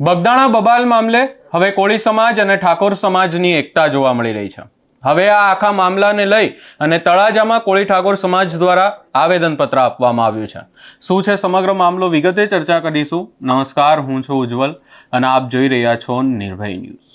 બગદાણા બબાલ મામલે હવે કોળી સમાજ અને ઠાકોર સમાજની એકતા જોવા મળી રહી છે। હવે આ આખા મામલાને લઈ અને તળાજામાં કોળી ઠાકોર સમાજ દ્વારા આવેદનપત્ર આપવામાં આવ્યું છે। શું છે સમગ્ર મામલો વિગતે ચર્ચા કરીશું। નમસ્કાર, હું છું ઉજ્જવલ અને આપ જોઈ રહ્યા છો નિર્ભય ન્યૂઝ।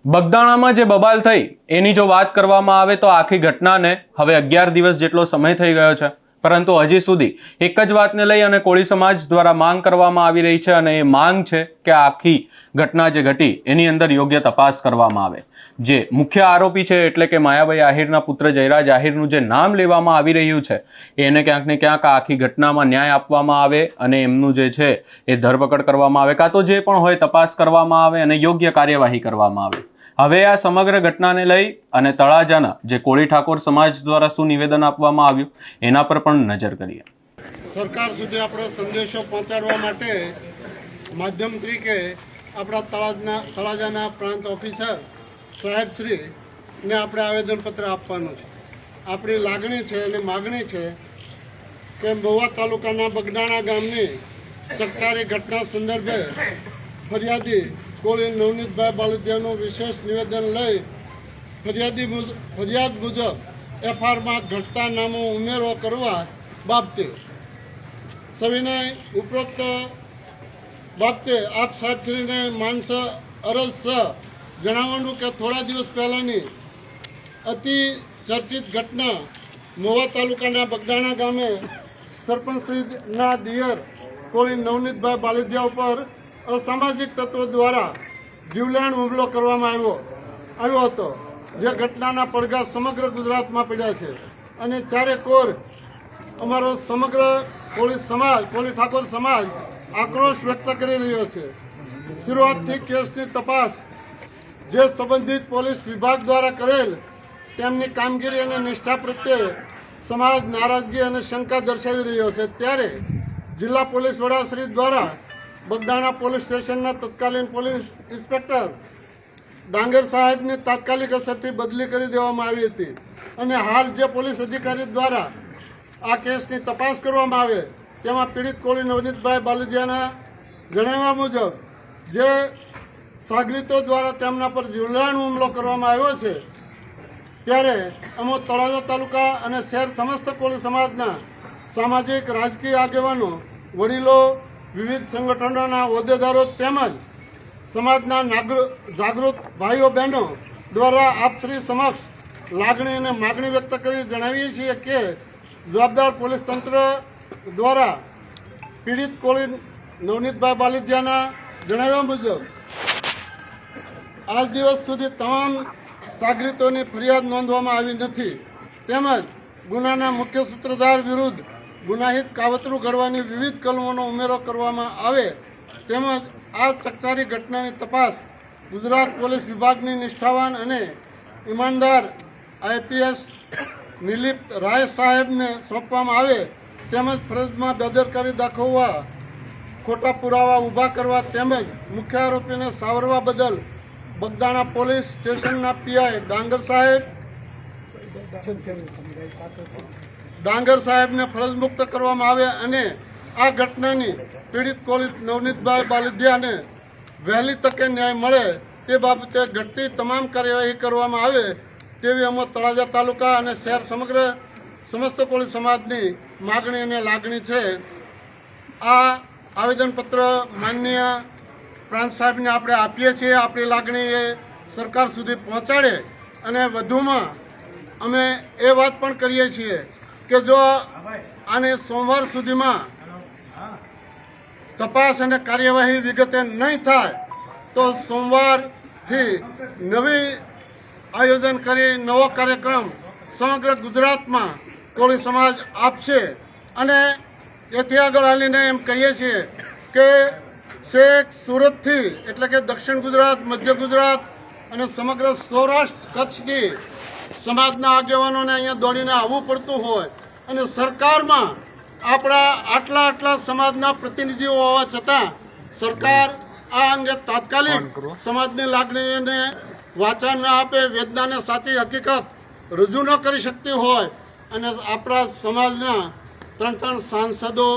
બગદાણામાં જે બબાલ થઈ એની જો વાત કરવામાં આવે તો આખી ઘટનાને હવે 11 દિવસ જેટલો સમય થઈ ગયો છે, પરંતુ હજી સુધી એક જ વાતને લઈ અને કોળી સમાજ દ્વારા માંગ કરવામાં આવી રહી છે અને એ માંગ છે કે આખી ઘટના જે ઘટી એની અંદર યોગ્ય તપાસ કરવામાં આવે। જે મુખ્ય આરોપી છે એટલે કે માયાભાઈ આહિરના પુત્ર જયરાજ આહિરનું જે નામ લેવામાં આવી રહ્યું છે એને ક્યાંક ને ક્યાંક આખી ઘટનામાં ન્યાય આપવામાં આવે અને એમનું જે છે એ ધરપકડ કરવામાં આવે, કાં તો જે પણ હોય તપાસ કરવામાં આવે અને યોગ્ય કાર્યવાહી કરવામાં આવે। હવે આ સમગ્ર ઘટનાને લઈ અને તળાજાના જે કોળી ઠાકોર સમાજ દ્વારા શું નિવેદન આપવામાં આવ્યું એના પર પણ નજર કરીએ। સરકાર સુધી આપણો સંદેશો પહોંચાડવા માટે માધ્યમ તરીકે આપણા તળાજાના પ્રાંત ઓફિસર સાહેબશ્રીને આપણે આવેદનપત્ર આપવાનું છે। આપણી લાગણી છે અને માગણી છે કે મહુવા તાલુકાના બગદાણા ગામની ચકચારી ઘટના સંદર્ભે ફરિયાદી કોળી નવનીતભાઈ બાલદિયાનું વિશેષ નિવેદન લઈ ફરિયાદ મુજબ એફઆઈઆરમાં ઘટતા નામો ઉમેરો કરવા બાબતે સવિનય ઉપરોક્ત બાબતે આપ સાહેબશ્રીને માનસ અરજ જણાવવાનું કે થોડા દિવસ પહેલાંની અતિ ચર્ચિત ઘટના મહુવા તાલુકાના બગદાણા ગામે સરપંચશ્રીના દિયર કોળી નવનીતભાઈ બાલદિયા ઉપર અસામાજિક તત્વો દ્વારા જીવલેણ હુમલો કરવામાં આવ્યો હતો, જે ઘટનાના પડઘા સમગ્ર ગુજરાતમાં પડ્યા છે અને ચારે કોર અમારો સમગ્ર કોળી ઠાકોર સમાજ આક્રોશ વ્યક્ત કરી રહ્યો છે। શરૂઆતથી કેસની તપાસ જે સંબંધિત પોલીસ વિભાગ દ્વારા કરેલ તેમની કામગીરી અને નિષ્ઠા પ્રત્યે સમાજ નારાજગી અને શંકા દર્શાવી રહ્યો છે, ત્યારે જિલ્લા પોલીસ વડાશ્રી દ્વારા બગદાણા પોલીસ સ્ટેશનના તત્કાલીન પોલીસ ઇન્સ્પેક્ટર ડાંગર સાહેબની તાત્કાલિક અસરથી બદલી કરી દેવામાં આવી હતી અને હાલ જે પોલીસ અધિકારી દ્વારા આ કેસની તપાસ કરવામાં આવે તેમાં પીડિત કોળી નવનીતભાઈ બાલદિયાના જણાવ્યા મુજબ જે સાગરીતો દ્વારા તેમના પર જીવલેણ હુમલો કરવામાં આવ્યો છે, ત્યારે અમો તળાજા તાલુકા અને શહેર સમસ્ત કોળી સમાજના સામાજિક રાજકીય આગેવાનો, વડીલો, વિવિધ સંગઠનોના હોદ્દેદારો તેમજ સમાજના જાગૃત ભાઈઓ બહેનો દ્વારા આપશ્રી સમક્ષ લાગણી અને માગણી વ્યક્ત કરી જણાવીએ છીએ કે જવાબદાર પોલીસ તંત્ર દ્વારા પીડિત કોળી નવનીતભાઈ બાલદિયાના જણાવ્યા મુજબ આજ દિવસ સુધી તમામ સાગરીતોની ફરિયાદ નોંધવામાં આવી નથી, તેમજ ગુનાના મુખ્ય સૂત્રધાર વિરુદ્ધ ગુનાહિત કાવતરું ઘડવાની વિવિધ કલમોનો ઉમેરો કરવામાં આવે, તેમજ આ ચકચારી ઘટનાની તપાસ ગુજરાત પોલીસ વિભાગની નિષ્ઠાવાન અને ઈમાનદાર આઈપીએસ નિલિપ્ત રાય સાહેબને સોંપવામાં આવે, તેમજ ફરજમાં બેદરકારી દાખવવા, ખોટા પુરાવા ઊભા કરવા તેમજ મુખ્ય આરોપીને સાવરવા બદલ બગદાણા પોલીસ સ્ટેશનના પીઆઈ ડાંગર સાહેબને ફરજ મુક્ત કરવામાં આવે અને આ ઘટનાની પીડિત કોળી નવનીતભાઈ બાલદિયાને વહેલી તકે ન્યાય મળે તે બાબતે ઘટતી તમામ કાર્યવાહી કરવામાં આવે તેવી અમો તળાજા તાલુકા અને શહેર સમસ્ત કોળી સમાજની માગણી અને લાગણી છે। આ આવેદનપત્ર માનનીય પ્રાંત સાહેબને આપણે આપીએ છીએ। આપણી લાગણી એ સરકાર સુધી પહોંચાડે અને વધુમાં અમે એ વાત પણ કરીએ છીએ કે જો આને સોમવાર સુધીમાં તપાસ અને કાર્યવાહી વિગતે નહીં થાય તો સોમવારથી નવી આયોજન કરી નવો કાર્યક્રમ સમગ્ર ગુજરાતમાં કોળી સમાજ આપશે અને એથી આગળ હાલીને એમ કહીએ છીએ કે છેક સુરતથી એટલે કે દક્ષિણ ગુજરાત, મધ્ય ગુજરાત અને સમગ્ર સૌરાષ્ટ્ર કચ્છથી સમાજના આગેવાનોને અહીંયા દોડીને આવવું પડતું હોય અને સરકારમાં આપણા આટલા સમાજના પ્રતિનિધિઓ હોવા છતાં સરકાર આ અંગે તાત્કાલિક સમાજની લાગણીને વાચા ન આપે, વેદનાને સાચી હકીકત રજૂ ન કરી શકતી હોય અને આપણા સમાજના 3 સાંસદો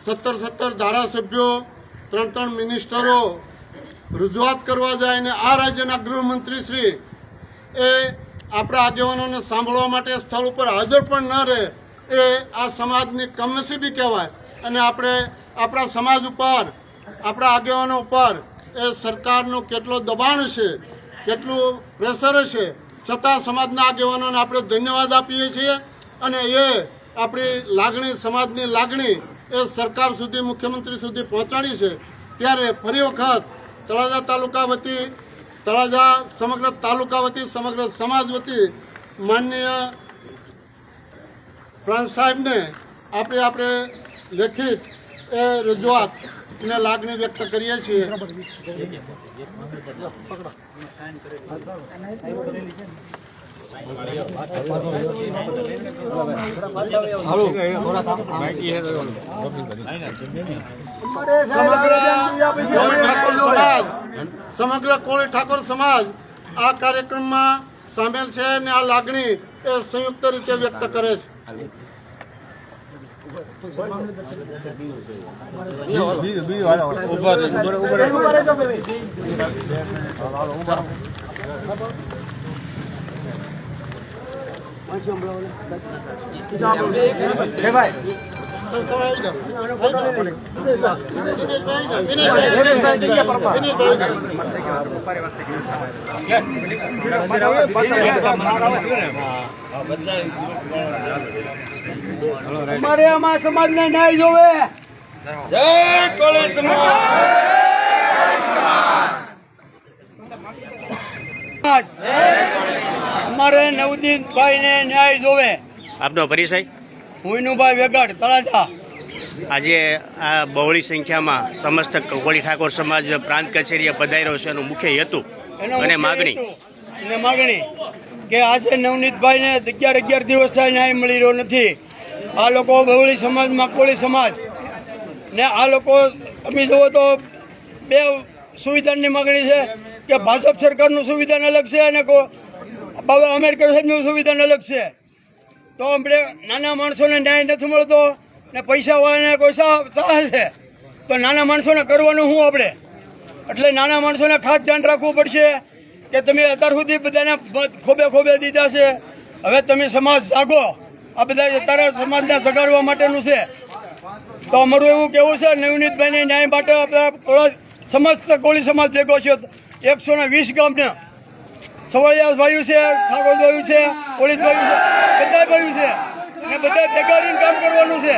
17 ધારાસભ્યો 3 મિનિસ્ટરો રજૂઆત કરવા જાય અને આ રાજ્યના ગૃહમંત્રી શ્રી એ આપણા આગેવાનોને સાંભળવા માટે સ્થળ ઉપર હાજર પણ ન રહે એ આ સમાજની કમનસીબી કહેવાય. અને આપણે આપણા સમાજ ઉપર, આપણા આગેવાનો ઉપર એ સરકારનું કેટલો દબાણ છે, કેટલું પ્રેશર છે, છતાં સમાજના આગેવાનોને આપણે ધન્યવાદ આપીએ છીએ. અને એ આપણી લાગણી, સમાજની લાગણી એ સરકાર સુધી, મુખ્યમંત્રી સુધી પહોંચાડી છે. ત્યારે ફરી વખત તળાજા તાલુકા વતી, તળાજા સમગ્ર તાલુકા વતી, સમગ્ર સમાજ વતી માનનીય પ્રાંત સાહેબને આપણે લેખિત એ રજૂઆત ને લાગણી વ્યક્ત કરીએ છીએ. સમગ્ર કોળી ઠાકોર સમાજ આ કાર્યક્રમમાં સામેલ છે અને આ લાગણી એ સંયુક્ત રીતે વ્યક્ત કરે છે. અમારે આમાં સમાજને ન્યાય જોવે. જય કોળી સમાજ. અમારે નવદીનભાઈને ન્યાય જોવે. આપનો પરિચય? હુઈનુભાઈ વેગડ, તળાજા. આજે આ બહોળી સંખ્યામાં સમસ્ત કોળી ઠાકોર સમાજ પ્રાંત કચેરીએ પધાર્યો છે. એનું મુખ્ય હેતુ અને માગણી કે આજે નવનીતભાઈને 11 દિવસ થાય ન્યાય મળી રહ્યો નથી. આ લોકો બહોળી સમાજમાં કોળી સમાજ ને આ લોકો તમે જુઓ તો બે સુવિધાની માગણી છે કે ભાજપ સરકારનું સુવિધાન અલગ છે અને બાબા આંબેડકર સાહેબનું સુવિધાન અલગ છે. તો આપણે નાના માણસોને ન્યાય નથી મળતો ને પૈસાવાળાને કોઈ સહાય છે, તો નાના માણસોને કરવાનું શું આપણે? એટલે નાના માણસોને ખાસ ધ્યાન રાખવું પડશે કે તમે અત્યાર સુધી બધાને ખોબે દીધા છે. હવે તમે સમાજ જાગો. આ બધા તારા સમાજને જગાડવા માટેનું છે. તો અમારું એવું કેવું છે, નવનીતભાઈને ન્યાય માટે આપણા સમસ્ત કોળી સમાજ ભેગો છે. 120 ગામને સવળિયા ભાઈઓ છે, ઠાકોર ભાઈઓ છે, પોલીસ ભાઈઓ છે, બધા ભાઈઓ છે અને બધા ભેગા રહીને કામ કરવાનું છે.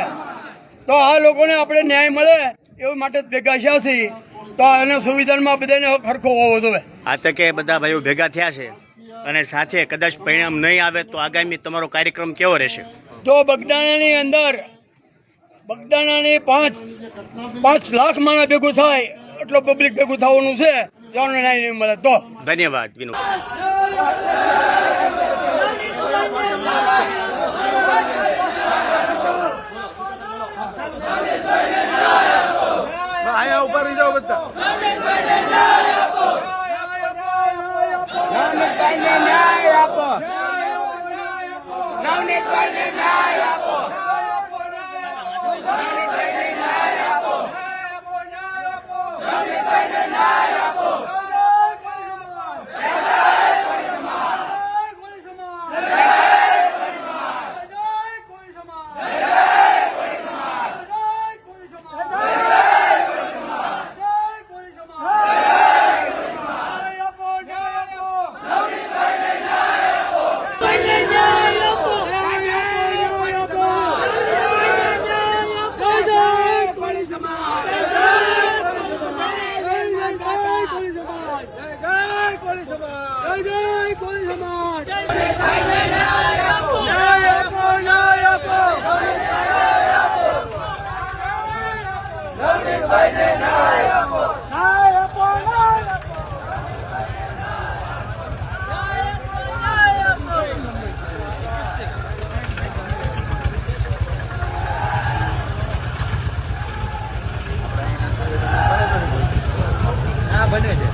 તો આ લોકોને આપણે ન્યાય મળે એવું માટે જ ભેગા થયા છીએ. તો આના સંવિધાનમાં બધાને ખરખો હોવો જોઈએ. આ તકે બધા ભાઈઓ ભેગા થયા છે અને સાથે કદાચ પરિણામ નહીં આવે તો આગામી તમારો કાર્યક્રમ કેવો રહેશે? તો બગદાણાની અંદર બગદાણાની 5 લાખ માણસ ભેગું થાય એટલો પબ્લિક ભેગું થવાનું છે. જાણો ન્યાય નહીં મળે તો. ધન્યવાદ વિનુ. આયા ઉપર રહી જાઓ બધા. નવનીતભાઈને ન્યાય આપો. નવનીતભાઈને ન્યાય આપો. નવનીતભાઈને ન્યાય આપો. નવનીતભાઈને ન્યાય આપો. બને છે.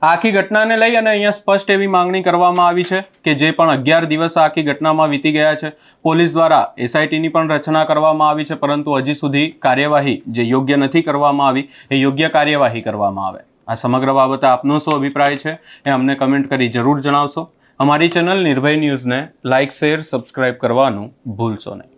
આખી ઘટનાને લઈ અને અહીંયા સ્પષ્ટ એવી માંગણી કરવામાં આવી છે કે જે પણ 11 દિવસ આખી ઘટનામાં વીતી ગયા છે, પોલીસ દ્વારા એસઆઈટીની પણ રચના કરવામાં આવી છે, પરંતુ હજી સુધી કાર્યવાહી જે યોગ્ય નથી કરવામાં આવી એ યોગ્ય કાર્યવાહી કરવામાં આવે. આ સમગ્ર બાબતે આપનો શું અભિપ્રાય છે એ અમને કમેન્ટ કરી જરૂર જણાવશો. અમારી ચેનલ નિર્ભય ન્યૂઝને લાઇક, શેર, સબસ્ક્રાઇબ કરવાનું ભૂલશો નહીં.